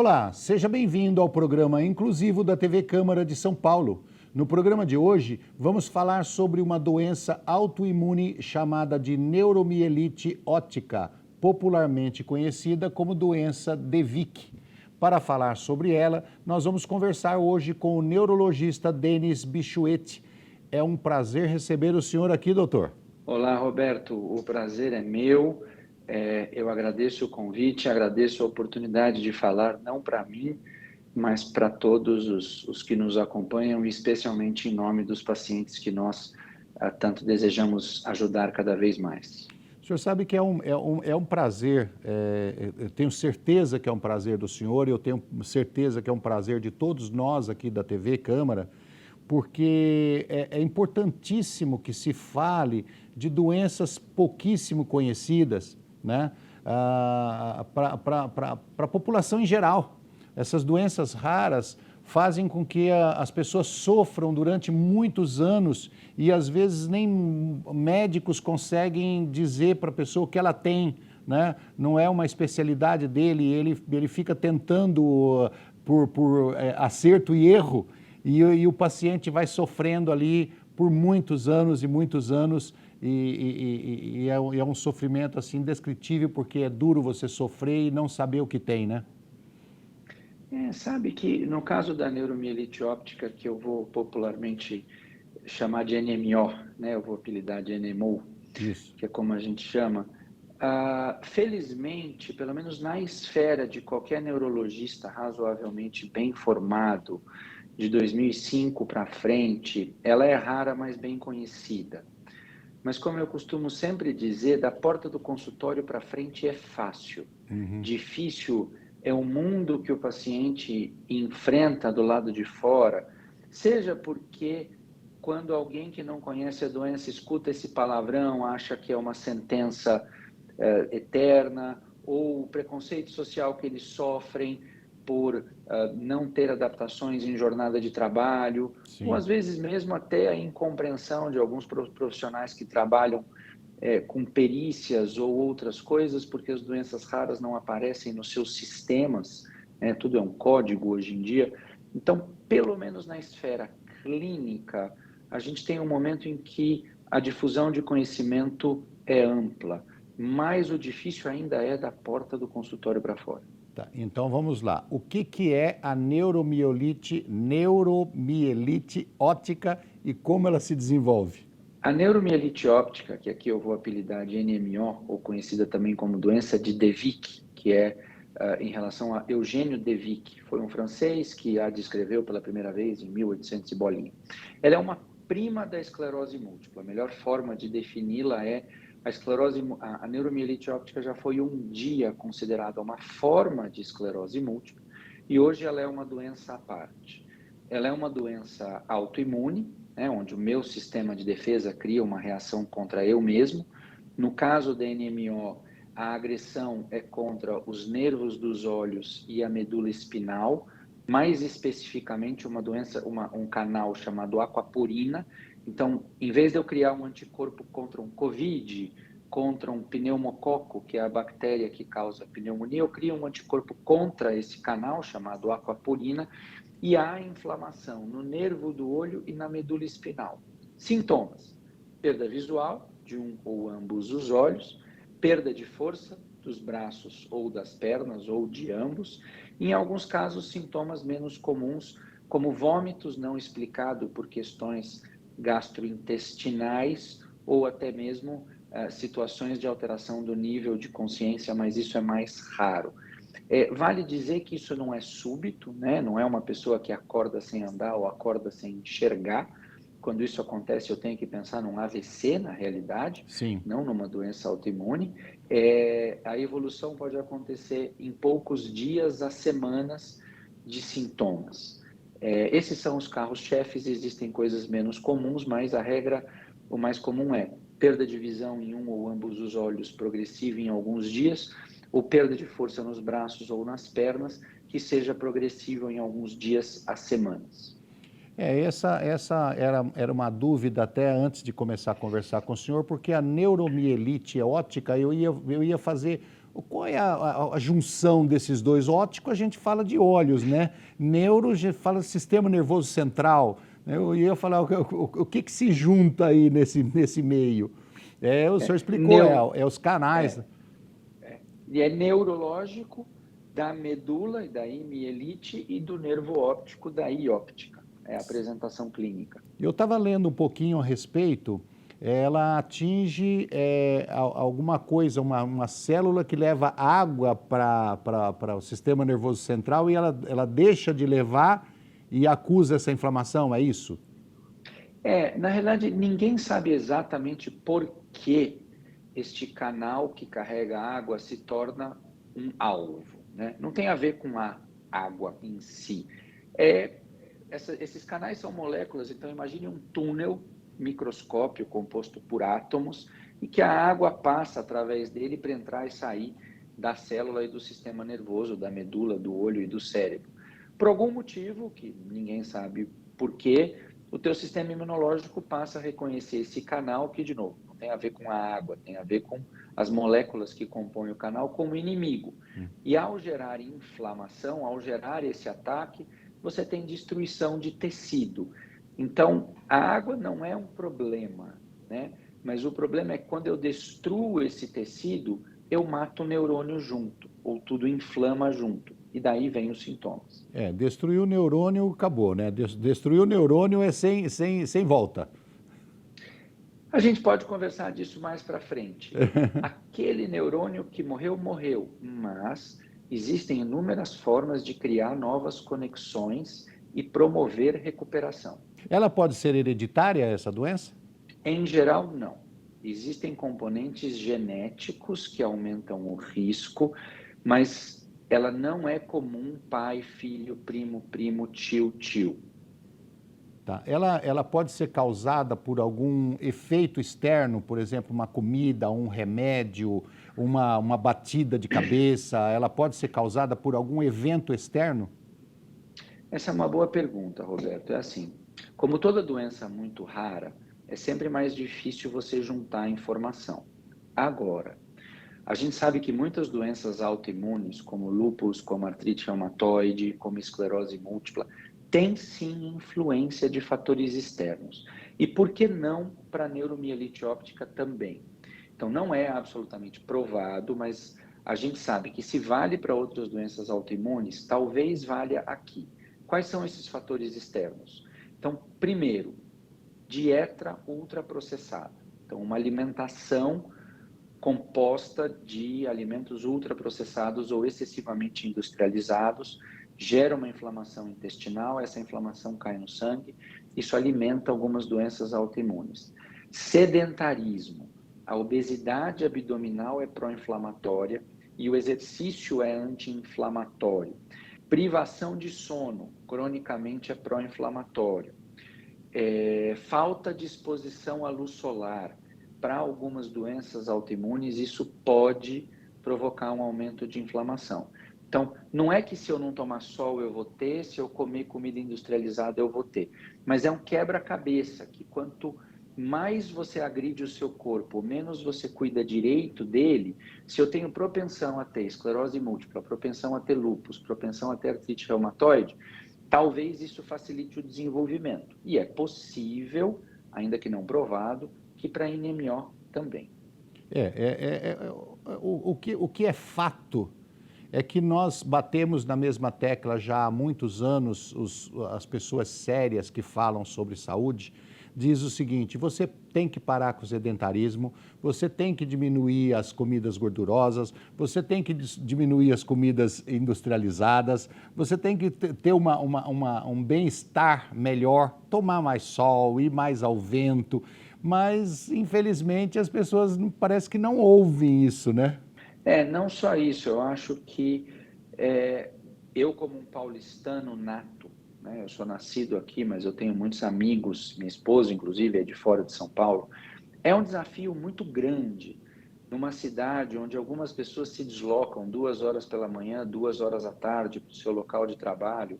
Olá, seja bem-vindo ao programa inclusivo da TV Câmara de São Paulo. No programa de hoje, vamos falar sobre uma doença autoimune chamada de neuromielite óptica, popularmente conhecida como doença de Vick. Para falar sobre ela, nós vamos conversar hoje com o neurologista Denis Bichuete. É um prazer receber o senhor aqui, doutor. Olá, Roberto. O prazer é meu. Eu agradeço o convite, agradeço a oportunidade de falar, não para mim, mas para todos os que nos acompanham, especialmente em nome dos pacientes que nós tanto desejamos ajudar cada vez mais. O senhor sabe que é um prazer, eu tenho certeza que é um prazer do senhor, eu tenho certeza que é um prazer de todos nós aqui da TV Câmara, porque é importantíssimo que se fale de doenças pouquíssimo conhecidas, né, para a população em geral. Essas doenças raras fazem com que as pessoas sofram durante muitos anos e às vezes nem médicos conseguem dizer para a pessoa o que ela tem, né? Não é uma especialidade dele, ele fica tentando por acerto e erro e o paciente vai sofrendo ali por muitos anos e é um sofrimento assim indescritível, porque é duro você sofrer e não saber o que tem, né? Sabe que no caso da neuromielite óptica, que eu vou popularmente chamar de NMO, né? Eu vou apelidar de NMO, Isso. que é como a gente chama. Felizmente, pelo menos na esfera de qualquer neurologista razoavelmente bem informado, de 2005 para frente, ela é rara, mas bem conhecida. Mas como eu costumo sempre dizer, da porta do consultório para frente é fácil. Difícil é o mundo que o paciente enfrenta do lado de fora, seja porque quando alguém que não conhece a doença escuta esse palavrão, acha que é uma sentença eterna, ou o preconceito social que eles sofrem por não ter adaptações em jornada de trabalho, Sim. ou às vezes mesmo até a incompreensão de alguns profissionais que trabalham com perícias ou outras coisas, porque as doenças raras não aparecem nos seus sistemas, né? Tudo é um código hoje em dia. Então, pelo menos na esfera clínica, a gente tem um momento em que a difusão de conhecimento é ampla, mas o difícil ainda é da porta do consultório para fora. Tá, então vamos lá. O que é a neuromielite óptica e como ela se desenvolve? A neuromielite óptica, que aqui eu vou apelidar de NMO, ou conhecida também como doença de De Vick, que é em relação a Eugênio De Vick, foi um francês que a descreveu pela primeira vez em 1800 e bolinha. Ela é uma prima da esclerose múltipla. A melhor forma de defini-la é a neuromielite óptica já foi um dia considerada uma forma de esclerose múltipla e hoje ela é uma doença à parte. Ela é uma doença autoimune, né, onde o meu sistema de defesa cria uma reação contra eu mesmo. No caso da NMO, a agressão é contra os nervos dos olhos e a medula espinal, mais especificamente um canal chamado aquaporina. Então, em vez de eu criar um anticorpo contra um COVID, contra um pneumococo, que é a bactéria que causa pneumonia, eu crio um anticorpo contra esse canal chamado aquaporina e há inflamação no nervo do olho e na medula espinal. Sintomas: perda visual de um ou ambos os olhos, perda de força dos braços ou das pernas ou de ambos, e, em alguns casos, sintomas menos comuns, como vômitos não explicado por questões gastrointestinais ou até mesmo situações de alteração do nível de consciência, mas isso é mais raro. Vale dizer que isso não é súbito, né? Não é uma pessoa que acorda sem andar ou acorda sem enxergar. Quando isso acontece, eu tenho que pensar num AVC, na realidade, Sim. não numa doença autoimune. A evolução pode acontecer em poucos dias a semanas de sintomas. Esses são os carros-chefes, existem coisas menos comuns, mas a regra, o mais comum é perda de visão em um ou ambos os olhos progressiva em alguns dias, ou perda de força nos braços ou nas pernas, que seja progressivo em alguns dias a semanas. Essa era uma dúvida até antes de começar a conversar com o senhor, porque a neuromielite óptica, eu ia fazer Qual é a junção desses dois? Óptico, a gente fala de olhos, né? Neuro, a gente fala sistema nervoso central. Eu ia falar o que se junta aí nesse meio. O senhor explicou, Neu, os canais. é, e é neurológico da medula, e daí mielite, e do nervo óptico, daí óptica. É a apresentação clínica. Eu estava lendo um pouquinho a respeito. Ela atinge alguma coisa, uma célula que leva água para o sistema nervoso central e ela deixa de levar e acusa essa inflamação, é isso? Na realidade, ninguém sabe exatamente por que este canal que carrega água se torna um alvo, né? Não tem a ver com a água em si. Esses canais são moléculas, então imagine um túnel microscópio composto por átomos e que a água passa através dele para entrar e sair da célula e do sistema nervoso, da medula, do olho e do cérebro. Por algum motivo, que ninguém sabe por quê, o teu sistema imunológico passa a reconhecer esse canal que, de novo, não tem a ver com a água, tem a ver com as moléculas que compõem o canal como inimigo. E ao gerar inflamação, ao gerar esse ataque, você tem destruição de tecido. Então, a água não é um problema, né? Mas o problema é que quando eu destruo esse tecido, eu mato o neurônio junto, ou tudo inflama junto. E daí vem os sintomas. Destruir o neurônio, acabou, né? Destruir o neurônio é sem volta. A gente pode conversar disso mais para frente. Aquele neurônio que morreu, morreu, mas existem inúmeras formas de criar novas conexões e promover recuperação. Ela pode ser hereditária, essa doença? Em geral, não. Existem componentes genéticos que aumentam o risco, mas ela não é comum pai, filho, primo, primo, tio, tio. Tá. Ela pode ser causada por algum efeito externo, por exemplo, uma comida, um remédio, uma batida de cabeça, ela pode ser causada por algum evento externo? Essa é uma boa pergunta, Roberto. É assim, como toda doença muito rara, é sempre mais difícil você juntar informação. Agora, a gente sabe que muitas doenças autoimunes, como lúpus, como artrite reumatoide, como esclerose múltipla, têm sim influência de fatores externos. E por que não para a neuromielite óptica também? Então, não é absolutamente provado, mas a gente sabe que se vale para outras doenças autoimunes, talvez valha aqui. Quais são esses fatores externos? Então, primeiro, dieta ultraprocessada. Então, uma alimentação composta de alimentos ultraprocessados ou excessivamente industrializados gera uma inflamação intestinal, essa inflamação cai no sangue, isso alimenta algumas doenças autoimunes. Sedentarismo, a obesidade abdominal é pró-inflamatória e o exercício é anti-inflamatório. Privação de sono, cronicamente é pró-inflamatório. Falta de exposição à luz solar. Para algumas doenças autoimunes, isso pode provocar um aumento de inflamação. Então, não é que se eu não tomar sol eu vou ter, se eu comer comida industrializada eu vou ter, mas é um quebra-cabeça que quanto mais você agride o seu corpo, menos você cuida direito dele. Se eu tenho propensão a ter esclerose múltipla, propensão a ter lúpus, propensão a ter artrite reumatoide, talvez isso facilite o desenvolvimento. E é possível, ainda que não provado, que para NMO também. O que é fato é que nós batemos na mesma tecla já há muitos anos, as pessoas sérias que falam sobre saúde, diz o seguinte: você tem que parar com o sedentarismo, você tem que diminuir as comidas gordurosas, você tem que diminuir as comidas industrializadas, você tem que ter um bem-estar melhor, tomar mais sol, ir mais ao vento, mas infelizmente as pessoas parece que não ouvem isso, né? Não só isso, eu acho que eu como um paulistano nato, né, eu sou nascido aqui, mas eu tenho muitos amigos, minha esposa inclusive é de fora de São Paulo, é um desafio muito grande numa cidade onde algumas pessoas se deslocam 2 horas pela manhã, 2 horas à tarde para o seu local de trabalho,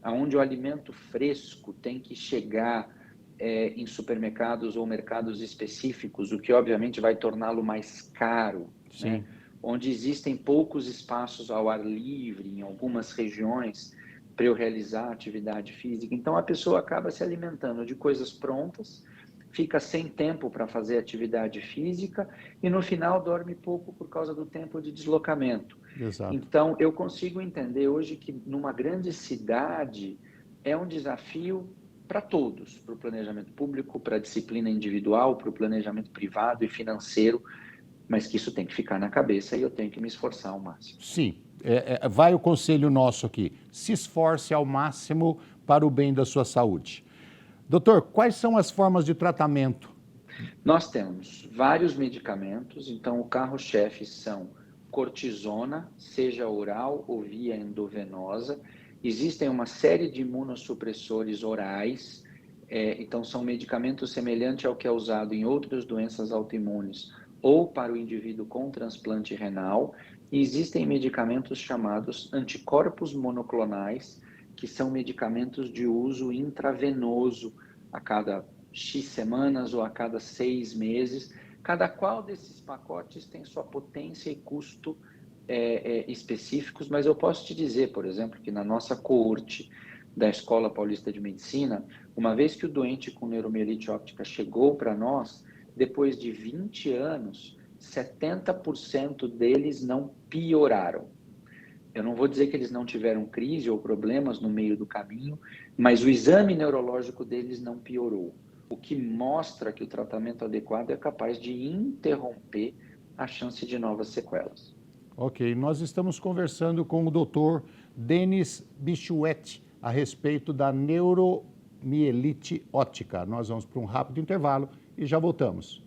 onde o alimento fresco tem que chegar em supermercados ou mercados específicos, o que obviamente vai torná-lo mais caro, Sim. né? onde existem poucos espaços ao ar livre em algumas regiões para eu realizar atividade física. Então a pessoa acaba se alimentando de coisas prontas, fica sem tempo para fazer atividade física e no final dorme pouco por causa do tempo de deslocamento. Exato. Então eu consigo entender hoje que numa grande cidade é um desafio para todos, para o planejamento público, para a disciplina individual, para o planejamento privado e financeiro, mas que isso tem que ficar na cabeça e eu tenho que me esforçar ao máximo. Sim, vai o conselho nosso aqui. Se esforce ao máximo para o bem da sua saúde. Doutor, quais são as formas de tratamento? Nós temos vários medicamentos, então o carro-chefe são cortisona, seja oral ou via endovenosa. Existem uma série de imunossupressores orais, então são medicamentos semelhantes ao que é usado em outras doenças autoimunes ou para o indivíduo com transplante renal. E existem medicamentos chamados anticorpos monoclonais, que são medicamentos de uso intravenoso a cada X semanas ou a cada 6 meses. Cada qual desses pacotes tem sua potência e custo específicos, mas eu posso te dizer, por exemplo, que na nossa coorte da Escola Paulista de Medicina, uma vez que o doente com neuromielite óptica chegou para nós, depois de 20 anos, 70% deles não pioraram. Eu não vou dizer que eles não tiveram crise ou problemas no meio do caminho, mas o exame neurológico deles não piorou, o que mostra que o tratamento adequado é capaz de interromper a chance de novas sequelas. Ok, nós estamos conversando com o Dr. Denis Bichuet a respeito da neuromielite óptica. Nós vamos para um rápido intervalo e já voltamos.